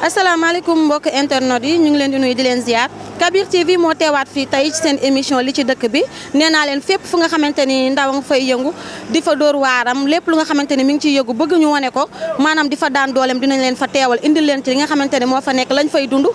asalaamaaleykum mbokk internet yi ñu ngi leen di nuyu di leen ziar Kabir TV moo teewaat fii tey ci seen émission li ci dëkk bi nee naa leen fépp fu nga xamante ni ndaw nga fay yëngu di fa dóor waaram lépp lu nga xamante ni mi ngi ciy yëngu bëgg ñu wane ko maanaam di fa daan dooleem dinañ leen fa teewal indil leen ci li nga xamante ni moo fa nekk lañ fay dund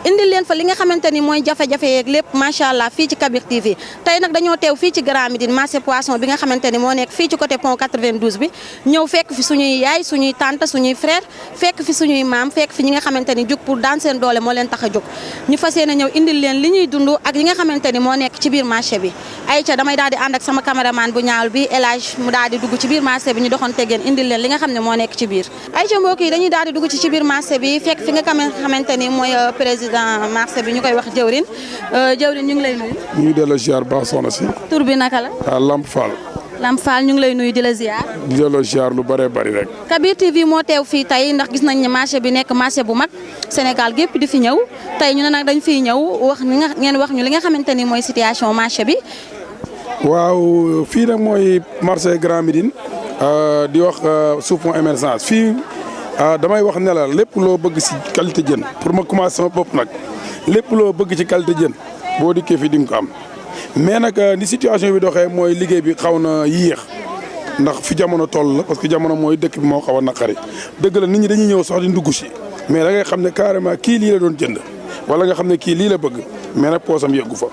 indil leen fa li nga xamante ni mooy jafe-jafe yeeg lépp macha allah fii ci Kabir TV tey nag dañoo teew fii ci Grand Médine marché poisson bi nga xamante ni moo nekk fii ci côté pont 92 bi ñëw fekk fi suñuy yaay suñuy tante suñuy frère fekk fi suñuy maam fekk fi ñi nga xamante ni jóg pour daan seen doole moo leen tax a jóg ñu fas yéene ñëw indil leen li ñuy dund ak yi nga xamante ni moo nekk ci biir marché bi ayca damay daal di ànd ak sama caméraman bu ñaawul bi El Hadj mu daal di dugg ci biir marché bi ñu doxante ngeen indil leen li nga xam ne moo nekk ci biir ayca mbokk yi dañuy daal di dugg ci biir marché bi fekk fi nga xamante ni mooy président marché bi ñu koy wax jëwrin jëwrin ñu ngi lay nuyu. ñu ngi delloo ziar baax soxna si. tur bi naka la. Lamp Fall. Lamp Fall ñu ngi lay nuyu di la ziar. di delloo ziar lu bëree bëri rek. Kabir TV moo teew fii tey ndax gis nañ ne marché bi nekk marché bu mag Sénégal gépp di fi ñëw tey ñu ne nag dañ fiy ñëw wax ngeen wax ñu li nga xamante ni mooy situation marché bi. waaw fii nag mooy marché Grand Médine di wax sous fond émergence fii damay wax ne la lépp loo bëgg si qualité jën pour ma commencer sama bopp nag lépp loo bëgg ci qualité jën boo dikkee fii di nga ko am mais nag ni situation bi doxee mooy liggéey bi xaw na yéex ndax fi jamono toll la parce que jamono mooy dëkk bi moo xaw a naqari dëgg la nit ñi dañuy ñëw sax di ndugg si mais da ngay xam ne carrément kii lii la doon jënd wala nga xam ne kii lii la bëgg mais nag poosam yeggu fa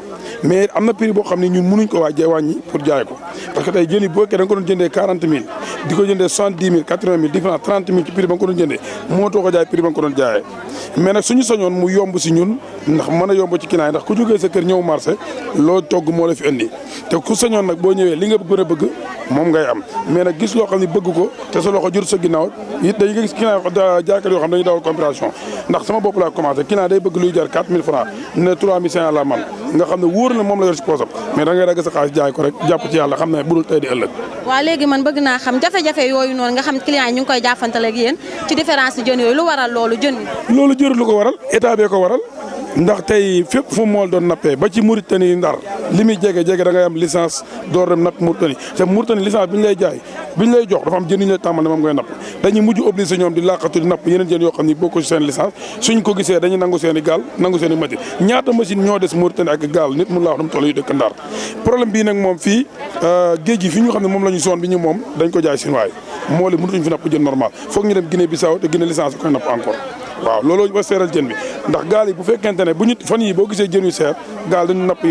mais am na prix boo xam ne ñun mënuñ ko wàññi pour jaay ko parce que tey jën yi boo da nga ko doon jëndee 40 000 di ko jëndee 70 000 80 000 différent 30 000 ci prix ba nga ko doon jëndee moo too ko jaay prix ba nga ko doon jaayee mais nag suñu sañoon mu yomb si ñun ndax mën a yomb ci client yi ndax ku jógee sa kër ñëw marché loo togg moo la fi indi te ku sañoon nag boo ñëwee li nga gën a bëgg moom ngay am mais nag gis loo xam ne bëgg ko te sa loxo jur sa ginnaaw it dañuy gis client jaaykat yoo xam dañuy dawal compréhension ndax sama bopp laa commencé client day bëgg luy jar 4 000 francs ne 3 500 la man nga xam ne wóor na moom la yor si poosam mais da ngay dagg sa xaalis jaay ko rek jàpp ci yàlla xam ne budul tey di ëllëg. waaw léegi man bëgg naa xam jafe-jafe yooyu noonu nga xam client yi ñu ngi koy jaafantale ak yéen ci différence jën yooyu lu waral loolu jën yi. loolu jërul lu ko waral état bee ko waral ndax tey fépp fu mool doon nappee ba ci Mauritanie Ndar li muy jege da ngay am licence door dem napp Mauritanie te Mauritanie licence bi ñu lay jaay bi ñu lay jox dafa am jën yi ñu lay tàmbale moom ngay napp dañuy mujj obligé ñoom di làqatu di napp yeneen jën yoo xam ni bokku ci seen licence suñ ko gisee dañuy nangu seen i gaal nangu seen i machine ñaata machine ñoo des Mauritanie ak gaal nit mun laa wax nu mu toll yu dëkk Ndar problème bii nag moom fii géej gi fi ñu xam ne moom la ñu zone bi ñu moom dañ ko jaay Chinois yi moo li mënutuñ fi napp jën normal foog ñu dem Guinée Bissau te Guinée licence bi koy napp encore waaw looloo ba seeral jën bi ndax gaal yi bu fekkente ne bu ñu fan yi boo gisee jën yu seer gaal dañu napp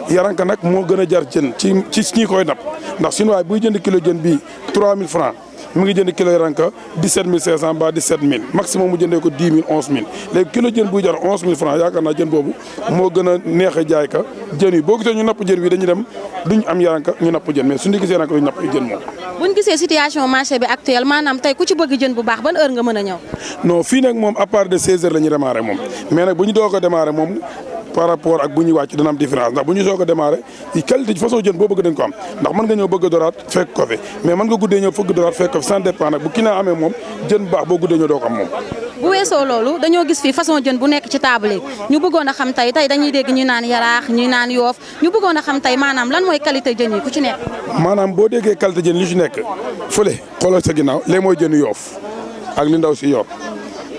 yaranka nag moo gën a jar jën ci ñi koy napp ndax Chinois buy jënd kilo jën bii 3000 francs mu ngi jënd kilo yaranka 17500 ba 17000 maximum mu jëndee ko 10 000 11000 léegi kilo jën buy jar 11000 francs yaakaar naa jën boobu moo gën a neex a jaay ka jën yi boo gisee ñu napp jën bi dañuy dem duñ am yaranka ñu napp jën mais suñu gisee yaranka duñ napp jën moom. buñ gisee situation marché bi actuelle maanaam tey ku ci bëgg jën bu baax ban heure nga mën a ñëw. non fii nag moom à part de 16h la ñuy démarré moom mais nag bu ñu doog a démarré moom par rapport ak bu ñuy wàcc dana am différence ndax bu ñu soog a démarré qualité façon jën boo bëgg dañ ko am ndax mën nga ñëw bëgg a doraat fekk ko fi mais mën nga guddee ñëw fëgg doraat fekk ko fi sans dépend nag bu ki naa amee moom jën bu baax boo guddee ñëw doo ko am moom. bu weesoo loolu dañoo gis fii façon jën bu nekk ci table yi ñu bëggoon a xam tey dañuy dégg ñu naan yaraax ñu naan yoof ñu bëggoon a xam tey maanaam lan mooy qualité jën yi ku ci nekk. maanaam boo déggee qualité jën li ci nekk fële xoolal sa ginnaaw léegi mooy jënu yoof ak li ndaw si yor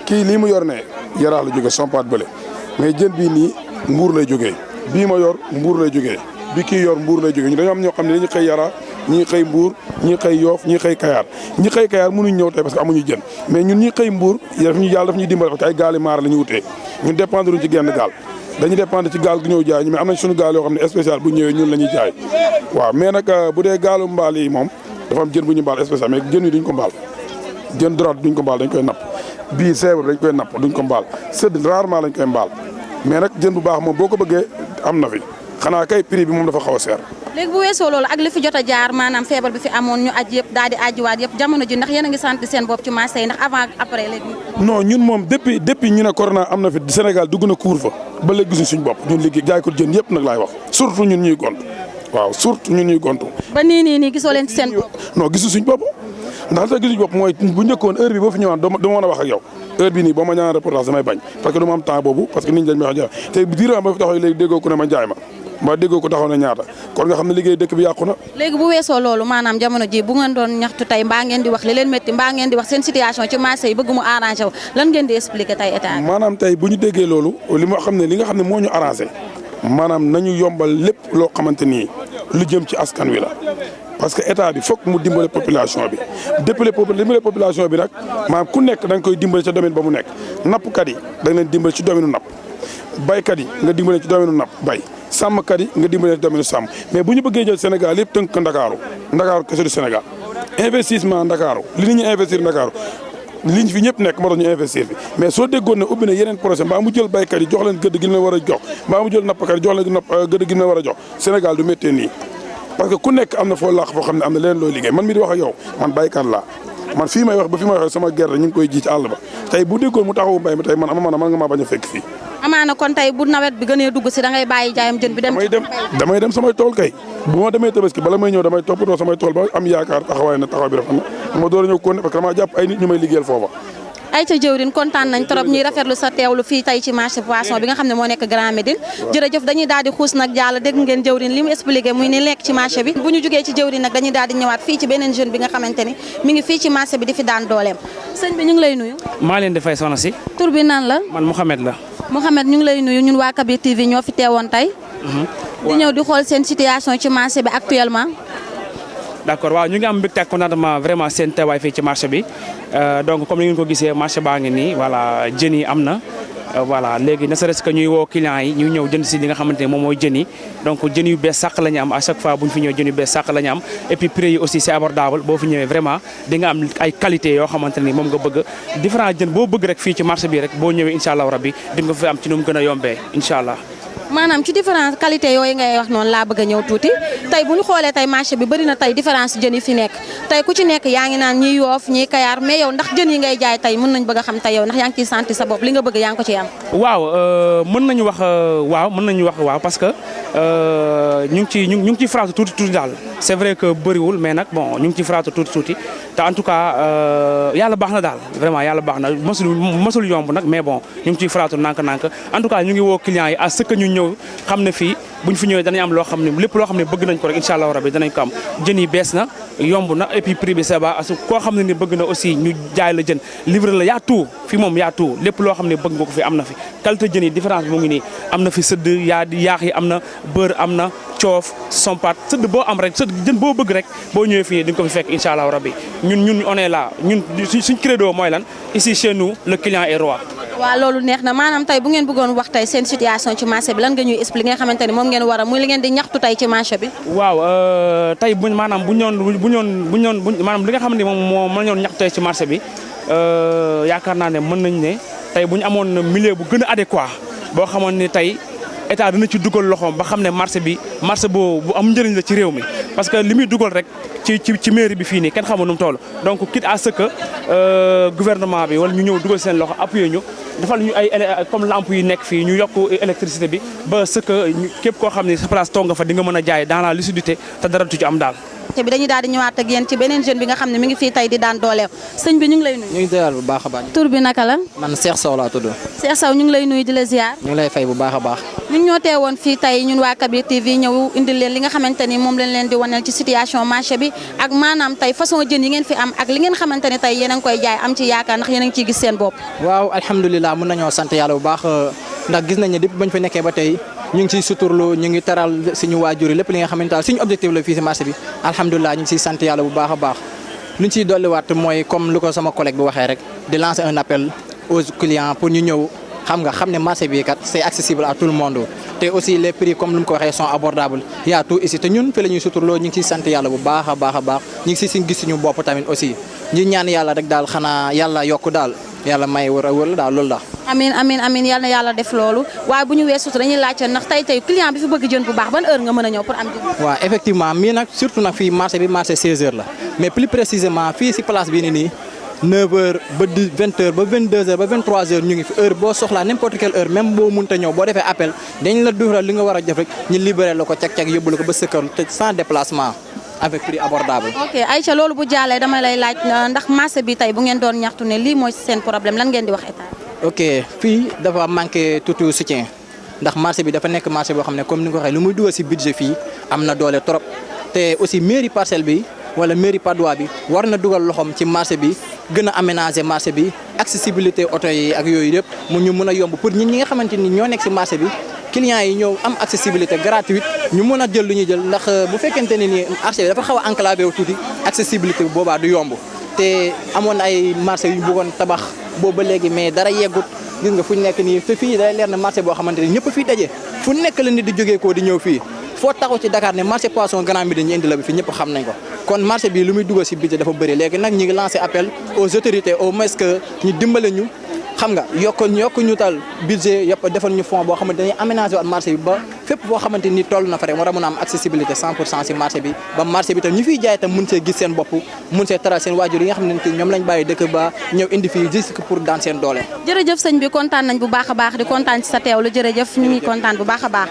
kii lii mu yor ne yaraax la jóge sompaat bële mais jën bii nii mbuur lay jógee bii ma yor mbuur lay jógee bi kii yor mbuur lay jógee ñu dañoo am ñoo xam ne dañuy xëy yara ñii xëy mbuur ñii xëy yoof ñii xëy kayaar ñi xëy kayaar mënuñ ñëw tey parce que amuñu jën mais ñun ñi xëy mbuur yàlla daf ñuy dimbale parce que ay gaali maar la ñu wutee ñun dépendre uñ ci genn gaal dañuy dépendre ci gaal gi ñëw jaay ñu mais am nañ suñu gaal yoo xam ne spécial bu ñëwee ñun la ñuy jaay waaw mais nag bu dee gaalu mbaal yi moom dafa am jën bu ñu mbaal spécial mais jën yi duñ ko mbaal jën droite duñ ko mbaal dañ koy napp bii sèvre dañ koy napp duñ ko mbaal sëdd rarement lañ koy mbaal mais nag jën bu baax moom boo ko bëggee am na fi xanaa kay prix bi moom dafa xaw a seer. léegi bu weesoo loolu ak li fi jot a jaar maanaam feebar bi fi amoon ñu aj yëpp daal di ajiwaat yëpp jamono ji ndax yéen a ngi sant seen bopp ci marché yi ndax avant après léegi. non ñun moom depuis ñu ne corona am na fi Sénégal dugg na couvre-feu ba léegi gisuñ suñ bopp ñun liggéey jaay ko jën yëpp nag laay wax surtout ñun ñuy gont waaw surtout ñun ñuy gontu. ba nii gisoo leen ci seen bopp. non gisu suñ bopp ndax li gisuñ bopp mooy bu njëkkoon heure bi boo fi ñëwaan dama mën a wax ak yow heure bi nii boo ma ñaan reportage damay bañ parce que du ma am temps boobu parce que nit ñi dañ may wax jaay te diiran ba fi taxaw léegi déggoo ku ne ma jaay ma mbaa déggoo ko taxaw na ñaata kon nga xam ne liggéey dëkk bi yàqu na. léegi bu weesoo loolu maanaam jamono ji bu ngeen doon ñaxtu tey mbaa ngeen di wax li leen métti mbaa ngeen di wax seen situation ci marché yi bëgg mu arrangé wu lan ngeen di expliquer tey état. maanaam tey bu ñu déggee loolu li nga xam ne moo ñu arrangé maanaam nañu yombal lépp loo xamante ni lu jëm ci askan wi la parce que état bi foog mu dimbale population bi dimbale population bi nag maanaam ku nekk da nga koy dimbale ca domaine ba mu nekk nappkat yi da nga leen dimbale ci domaine napp baykat yi nga dimbale ci domaine napp bay sàmmkat yi nga dimbale ci domaine sàmm mais bu ñu bëggee jël Sénégal yëpp tënk ko Ndakaaru kese du Sénégal investissement Ndakaaru li nit ñi investir Ndakaaru liñ fi ñëpp nekk moo tax ñu investir fi mais soo déggoon ne ubbi na yeneen projet mbaa mu jël baykat yi jox leen gëdd gi leen war a jox mbaa mu jël nappkat yi jox leen gëdd gi leen war a jox Sénégal du méttee nii parce que ku nekk am na foo laax foo xam ne am na leneen loo liggéey man mi di wax ak yow man baykat laa man fii may wax ba fi may wax sama gerte ñu ngi koy ji ci àll ba tey bu déggoon mu taxawu mbay mi tey man man nga maa bañ a fekk fii. amaana kon tey bu nawet bi gënee dugg si da ngay bàyyi jaayam jën bi dem. damay dem samay tool kay bu ma demee tabaski bala may ñëw damay toppatoo samay tool ba am yaakaar taxawaay na taxaw bi rafet na ma door a ñëw kon parce que dama jàpp ay nit ñu may liggéeyal foofa. ay ca jëwrin kontaan nañ trop ñuy rafetlu sa teewlu fii tey ci marché poisson bi nga xam ne moo nekk Grand Médine jërëjëf dañuy daal di xuus nag jàll dégg ngeen jëwrin li mu expliqué muy ni lekk ci marché bi bu ñu jógee ci jëwrin nag dañuy daal di ñëwaat fii ci beneen jeune bi nga xamante ni mi ngi fii ci marché bi di fi daan dooleem sëñ bi ñu ngi lay nuyu. maa leen di fay soxna si. tur bi nan la. man Mouhamed la. Mouhamed ñu ngi lay nuyu ñun waa Kabir TV ñoo fi teewoon tey. di ñëw di xool seen situation ci marché bi actuellement. d'accord waaw ñu ngi am mbégte ak contentement vraiment seen teewaay fii ci marché bi donc comme ni ngeen ko gisee marché baa ngi nii voilà jën yi am na voilà léegi ne serait-ce que ñuy woo clients yi ñu ñëw jënd si li nga xamante ne moom mooy jën yi donc jën yu bees sàq la ñu am à chaque fois bu ñu fi ñëw jën yu bees sàq la ñu am et puis prix yi aussi c'est abordable boo fi ñëwee vraiment di nga am ay qualité yoo xamante ne moom nga bëgg différent jën boo bëgg rek fii ci marché bi rek boo ñëwee incha allah rabbi di nga fi am ci nu mu gën a yombee incha allah. maanaam ci différence qualité yooyu ngay wax noonu laa bëgg a ñëw tuuti tey bu ñu xoolee tey marché bi bëri na tey différence jën yi fi nekk tey ku ci nekk yaa ngi naan ñiy Yoof ñiy Kayaar mais yow ndax jën yi ngay jaay tey mën nañ bëgg a xam tey yow ndax yaa ngi ciy sentir sa bopp li nga bëgg yaa ngi ko ciy am. waaw mën nañu wax waaw parce que ñu ngi ciy fraatu tuuti daal c'est vrai que bëriwul mais nag bon ñu ngi ciy fraatu tuuti te en tout cas yàlla baax na daal vraiment yàlla baax na mosul yomb nag mais bon ñu ngi ciy fraatu nànk-nànk en tout cas ñu ngi woo clients yi à ce que ñu ñëw xam ne fii buñ fi ñëwee danañ am loo xam ne lépp loo xam ne bëgg nañ ko rek incha allah rabi danañ ko am jën yi bees na yomb na et puis prix bi c'est bas koo xam ne ni bëgg na aussi ñu jaay la jën livrer la yaa tout fi moom yaa tout lépp loo xam ne bëgg nga ko fi am na fi qualité jën yi différence bi mu ngi nii am na fi sëdd yaax yi am na beurre am na coof sompat sëdd boo am rek sëdd jën boo bëgg rek boo ñëwee fii di nga ko fi fekk incha allah rabi ñun on est là ñun suñ credo mooy lan ici chez nous le client est roi. waaw loolu neex na maanaam tey bu ngeen bëggoon wax tey seen situation ci marché bi lan nga ñuy expliquer nga xamante ni moom ngeen war a muy li ngeen di ñaxtu tey ci marché bi. waaw tey maanaam bu ñoon maanaam li nga xam ne moom mën nañoo ñaxtu tey ci marché bi yaakaar naa ne mën nañ ne tey bu ñu amoon milieu bu gën a adéquat boo xamoon ne tey état dina ci dugal loxoom ba xam ne marché bu am njëriñ la ci réew mi parce que li muy dugal rek ci mairie bi fii nii kenn xamul nu mu toll donc quitte à ce que gouvernement bi wala ñu ñëw dugal seen loxo appuyer ñu defal ñu ay comme lampe yi nekk fii ñu yokk électricité bi ba ce que képp koo xam ne sa place toog nga fa di nga mën a jaay dans la lucidité te dara du ci am daal. te bi dañuy daal di ñëwaat ak yéen ci beneen jeune bi nga xam ne mi ngi fii tey di daan dooleem sëñ bi ñu ngi lay nuyu. ñu ngi doyal bu baax a baax. tur bi naka la. man Cheikh Sow laa tudd. Cheikh Sow ñu ngi lay nuyu di la ziar. ñu ngi lay fay bu baax a baax. ñun ñoo teewoon fii tey ñun waa Kabir TV ñëw indil leen li nga xamante ni moom lañ leen di waneel ci situation marché bi ak maanaam tey façon jën yi ngeen fi am ak li ngeen xamante ne tey yéen a ngi koy jaay am ci yaakaar ndax yéen a ngi ciy gis seen bopp. waaw alhamdulilah mën nañoo sant yàlla bu baax ndax gis nañ ne depuis bañ fa nekkee ba tey ñu ngi ciy suturlu ñu ngi teral suñu waajur yi lépp li nga xamante ne suñu objectif la fii si marché bi alhamdulilah ñu ngi ciy sant yàlla bu baax a baax luñ ciy dolliwaat mooy comme lu ko sama collègue bi waxee rek di lancer un appel aux clients pour ñu ñëw xam ne marché bi kat c'est accessible à tout le monde te aussi les prix comme lu mu ko waxee sont abordables y a tout ici te ñun fi la ñuy suturloo ñu ngi ciy sant yàlla bu baax a baax a baax ñu ngi ciy gis suñu bopp tamit aussi ñi ñaan yàlla rek daal xanaa yàlla yokk daal yàlla may wër a wër daal loolu la. amiin yal na yàlla def loolu waaye bu ñu weesu dañuy laajte ndax tey client bi fi bëgg jën bu baax ban heure nga mën a ñëw pour am jën. waaw effectivement mii nag surtout nag fii marché bi marché 16h la mais plus précisément fii si place bii nii 9h ba 20h ba 22h ba 23h ñu ngi fi heure boo soxlaa n'importe quelle heure même boo mënta ñëw boo defee appel dañ la dugal li nga war a jëf rek ñu libéré la ko cag-cag yóbbu la ko ba sa kër te sans déplacement avec prix abordable. ok Aïcha loolu bu jàllee dama lay laaj ndax marché bi tey bu ngeen doon ñaxtu ne lii mooy seen problème lan ngeen di wax état. ok fii dafa manqué tuuti soutien ndax marché bi dafa nekk marché boo xam ne comme ni nga ko waxee lu muy dugal si budget fii am na doole trop te aussi mairie Parcelles bi wala mairie Patte d'Oie bi war na dugal loxoom ci marché bi gën a aménager marché bi accessibilité oto yi ak yooyu yëpp mu ñu mën a yomb pour ñi nga xamante ni ñoo nekk si marché bi clients yi ñëw am accessibilité gratuite ñu mën a jël lu ñuy jël ndax bu fekkente ne ni marché bi dafa xaw a enclavé wu tuuti accessibilité bi boobaa du yomb te amoon ay marché yu ñu bëggoon tabax boobu ba léegi mais dara yeggut gis nga fu ñu nekk nii te fii day leer na marché boo xamante ni ñëpp fii daje fu nekk la nit di jógee koo di ñëw fii foo taxaw ci Dakar ne marché poisson Grand Médine ñu indi la bi fi ñëpp xam nañ ko kon marché bi lu muy dugal si budget dafa bëri léegi nag ñu ngi lancé appel aux autorités au moins que ñu dimbale ñu xam nga yokk ñu tal budget yëpp defal ñu fond boo xamante dañuy aménagé waat marché bi ba fépp boo xamante ni toll na fa rek war a mën a am accessibilité 100% si marché bi ba marché bi tam ñi fiy jaay tam mun see gis seen bopp mun see taral seen waajur yi nga xam ne ñoom lañ bàyyi dëkk ba ñëw indi fii juste pour daan seen doole. jërëjëf sëñ bi kontaan nañ bu baax a baax di kontaan ci sa teewlu jërëjëf ñu ngi kontaan bu baax a baax.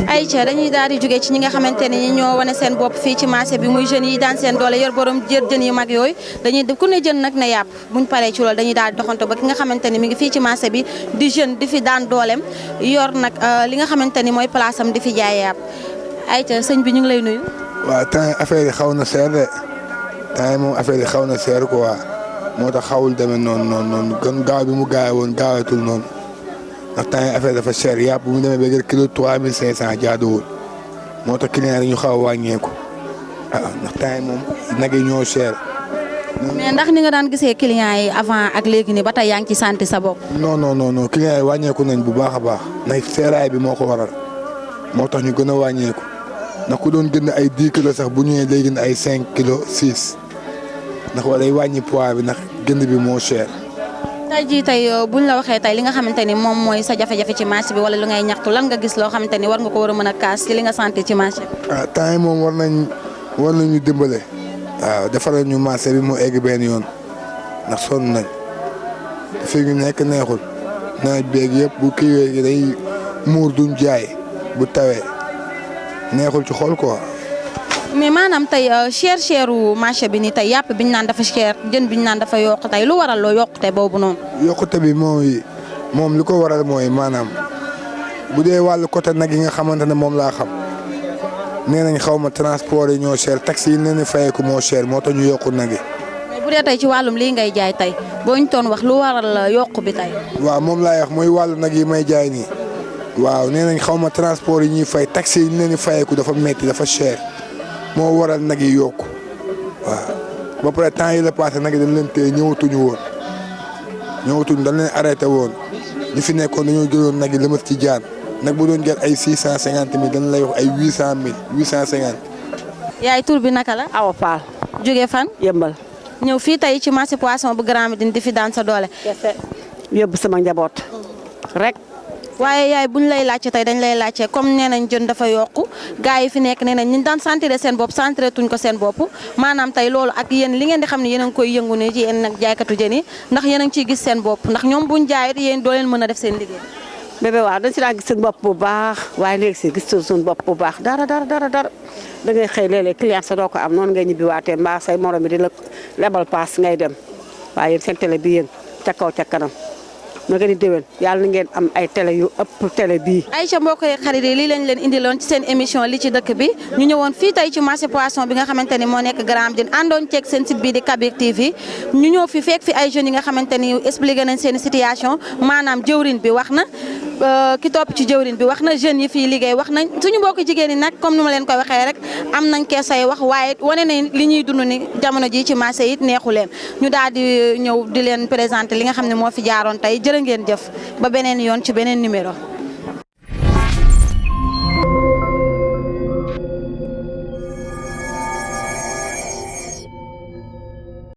Aïcha dañuy daal di jógee ci ñi nga xamante ne ñi ñoo wane seen bopp fii ci marché bi muy jeunes yi daan seen doole yor borom jën yu mag yooyu dañuy ku ne jën nag ne yàpp buñ paree ci loolu dañuy daal di doxanto ba ki nga xamante ni mi ngi fii ci marché bi di jeune di fi daan dooleem yor nag li nga xamante ni mooy place am di fi jaay yàpp Aïcha sëñ bi ñu ngi lay nuyu. waaw temps affaire yi xaw na seer de temps moom affaire yi xaw na seer quoi moo tax xawul demee noonu gën gaaw bi mu gaawee woon gaawatul noonu ndax temps affaire dafa seer yàpp bu mu demee ba jël kilo 3500 jaaduwul moo tax client yi ñu xaw a wàññeeku waaw ndax temps moom nag yi ñoo seer. mais ndax ni nga daan gisee clients yi avant ak léegi ni ba tey yaa ngi ci santé sa bopp. non client yi wàññeeku nañ bu baax a baax ndax seeraay bi moo ko waral moo tax ñu gën a wàññeeku ndax ku doon jënd ay 10 kilos sax bu ñëwee day jënd ay 5 kilos 6 ndax wala day wàññi poids bi ndax jënd bi moo cher. tey jii buñ la waxee tey li nga xamante ni moom mooy sa jafe-jafe ci marché bi wala lu ngay ñaxtu lan nga gis loo xamante ni war nga ko war a mën a kaas ci li nga santé ci marché bi. ah temps yi moom war nañu dimbale. waaw defaral ñu marché bi mu egg benn yoon ndax sonn nañ fii ñu nekk neexul nawet beeg yëpp bu kiiwee day muur duñ jaay bu tawee neexul ci xol quoi. mais maanaam tey cheru marché bi ni tey yàpp biñ naan dafa cher jën biñ naan dafa yokk tey lu waral loo yokkute boobu noonu. yokkute bi moom li ko waral mooy maanaam bu dee wàllu côté nag yi nga xamante ne moom laa xam. nee nañ xaw ma transport yi ñoo cher taxi yi nee na fayeeku moo cher moo tax ñu yokku nag yi. mais bu dee tey ci wàllum lii ngay jaay tey boo ñu toon wax lu waral yokku bi tey. waaw moom laay wax mooy wàllu nag yi may jaay nii waaw nee nañ xaw ma transport yi ñuy fay taxi yi nee na fayeeku dafa metti dafa cher moo waral nag yi yokku waaw. ba pare temps yi la passé nag yi dañ leen téye ñëwatuñ dañ leen arrêté woon ñi fi nekkoon dañoo jëloon nag yi lëmas ci jaan. nag bu doon jar ay 650 000 dañ lay wax ay 800 000 850. yaay tur bi naka la. Awa Fall. jóge fan. yëmbal. ñëw fii tey ci marché poisson bu Grand Médine di fi daan sa doole. yóbbu sama njaboot. rek. waaye yaay buñ lay laajte tey dañ lay laajte comme nee nañ jën dafa yokku gars yi fi nekk nee nañ ñu daan sentir seen bopp sentir tuñ ko seen bopp maanaam tey loolu ak yéen li ngeen di xam ne yéen a ngi koy yëngu ne ci yéen nag jaaykatu jën yi ndax yéen a ngi ciy gis seen bopp ndax ñoom buñ jaayit yéen doo leen mën a def seen liggéey. bébé waaw dañ si daan gis suñu bopp bu baax waaye léegi si gis suñu bopp bu baax dara da ngay xëy léeg-léeg client sa doo ko am noonu ngay ñibbiwaatee mbaa say morom bi di la lebal paas ngay dem waaye yéen seen télé bi yéen ca kaw ca kanam na ngeen di déwén yàlla na ngeen am ay télé yu ëpp télé bii. Aïcha mbokk yi xarit yi lii lañ leen indiloon ci seen émission li ci dëkk bi ñu ñëwoon fii tey ci marché poisson bi nga xamante ni moo nekk Grand Médine àndoon ceeg seen site bii di Kabir TV ñu ñëw fi fekk fi ay jeunes yi nga xamante ni expliqué nañ seen situation maanaam jëwrin bi wax na ki topp ci jëwrin bi wax na jeunes yi fii liggéey wax nañ suñu mbokk jigéen ñi nag comme ni ma leen koy waxee rek am nañ keesay wax waaye wane nañ li ñuy dund ni jamono ji ci marché yi neexu leen ñu daal di ñëw di leen présenter li nga xam ne moo fi jaaroon tey jërë ngeen jëf ba beneen yoon ci beneen numéro